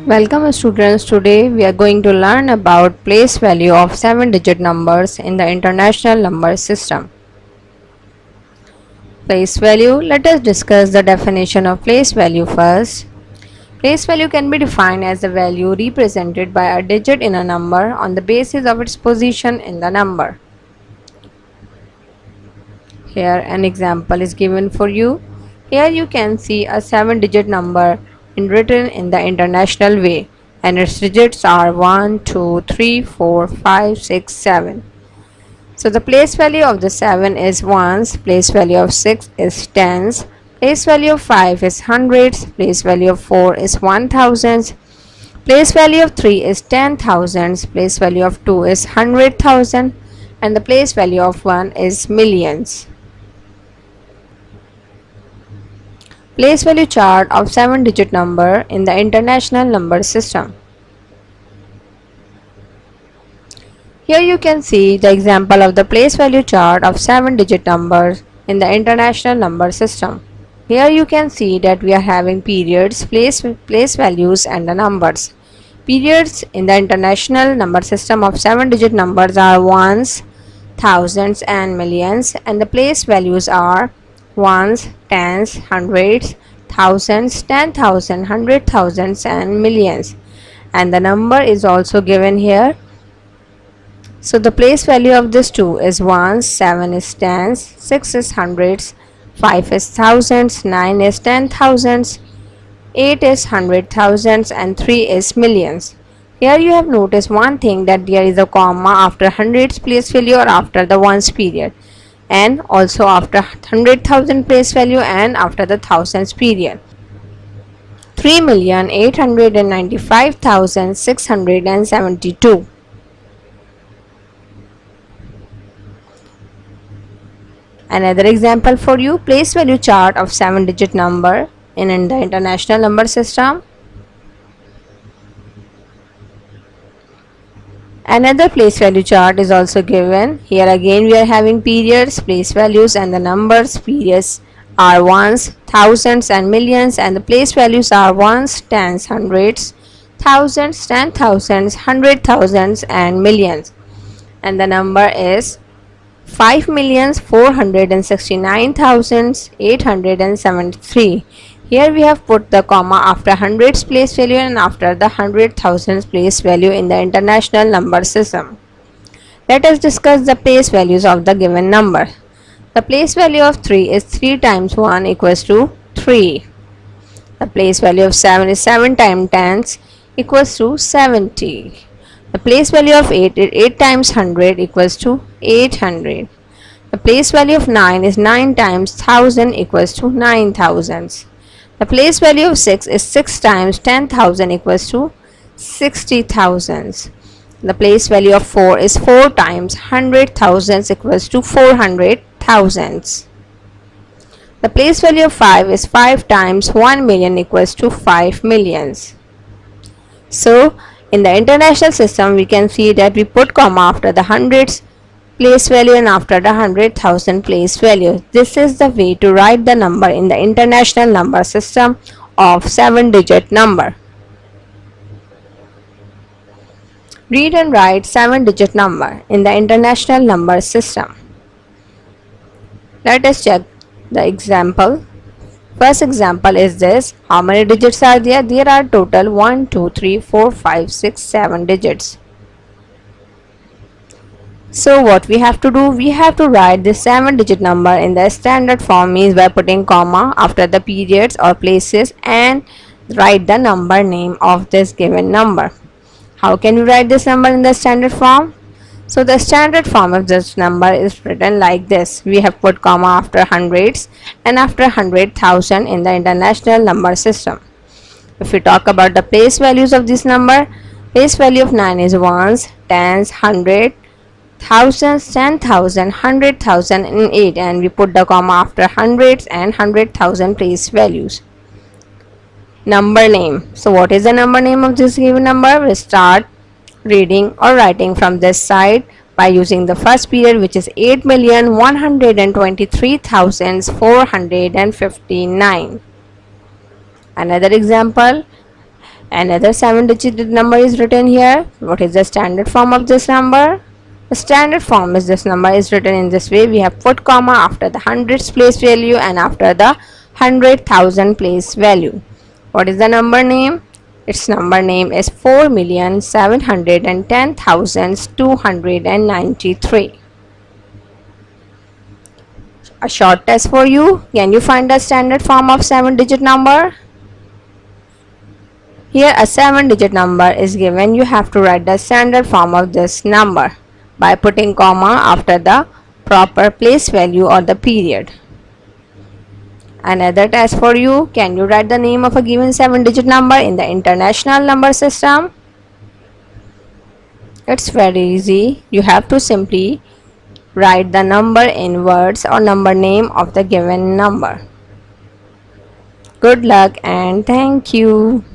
Welcome students, today we are going to learn about place value of 7-digit numbers in the international number system. Place value, let us discuss the definition of place value first. Place value can be defined as the value represented by a digit in a number on the basis of its position in the number. Here an example is given for you. Here you can see a 7-digit number written in the international way, and its digits are 1, 2, 3, 4, 5, 6, 7. So the place value of the 7 is ones, place value of 6 is tens, place value of 5 is hundreds, place value of 4 is 1000s, place value of 3 is 10,000s, place value of 2 is 100,000, and the place value of 1 is millions. Place value chart of 7-digit number in the international number system. Here you can see the example of the place value chart of 7-digit numbers in the international number system. Here you can see that we are having periods, place values and the numbers. Periods in the international number system of 7-digit numbers are ones, thousands and millions, and the place values are ones, tens, hundreds, thousands, 10,000, 100,000s and millions. And the number is also given here. So the place value of this 2 is ones, 7 is tens, 6 is hundreds, 5 is thousands, 9 is 10,000s, 8 is 100,000s and 3 is millions. Here you have noticed one thing, that there is a comma after hundreds place value or after the ones period, and also after 100,000 place value and after the thousands period. 3,895,672. Another example for you, place value chart of 7-digit number in the international number system. Another place value chart is also given. Here again we are having periods, place values and the numbers. Periods are ones, thousands and millions, and the place values are ones, tens, hundreds, thousands, 10,000s, 100,000s and millions. And the number is 5,469,873. Here we have put the comma after hundreds place value and after the 100,000s place value in the international number system. Let us discuss the place values of the given number. The place value of 3 is 3 times 1 equals to 3. The place value of 7 is 7 times 10 equals to 70. The place value of 8 is 8 times 100 equals to 800. The place value of 9 is 9 times 1000 equals to 9000. The place value of 6 is 6 times 10,000 equals to 60,000. The place value of 4 is 4 times 100,000 equals to 400,000. The place value of 5 is 5 times 1 million equals to 5 millions. So, in the international system, we can see that we put comma after the hundreds place value and after the 100,000 place value. This is the way to write the number in the international number system of 7-digit number. Read and write 7-digit number in the international number system. Let us check the example. First example is this. How many digits are there? There are total 1, 2, 3, 4, 5, 6, 7 digits. So what we have to do? We have to write this 7-digit number in the standard form, means by putting comma after the periods or places and write the number name of this given number. How can we write this number in the standard form? So the standard form of this number is written like this. We have put comma after hundreds and after 100,000 in the international number system. If we talk about the place values of this number, place value of 9 is ones, tens, 100, thousands, 10,000, 100,000 and 8, and we put the comma after hundreds and 100,000 place values. Number name. So what is the number name of this given number? We start reading or writing from this side by using the first period, which is 8,123,459. Another example, Another 7-digit number is written here. What is the standard form of this number? The standard form is this number is written in this way. We have put comma after the hundreds place value and after the 100,000 place value. What is the number name? Its number name is 4,710,293. A short test for you. Can you find the standard form of 7-digit number? Here a 7-digit number is given. You have to write the standard form of this number by putting comma after the proper place value or the period. Another test for you. Can you write the name of a given 7-digit number in the international number system? It's very easy. You have to simply write the number in words or number name of the given number. Good luck and thank you.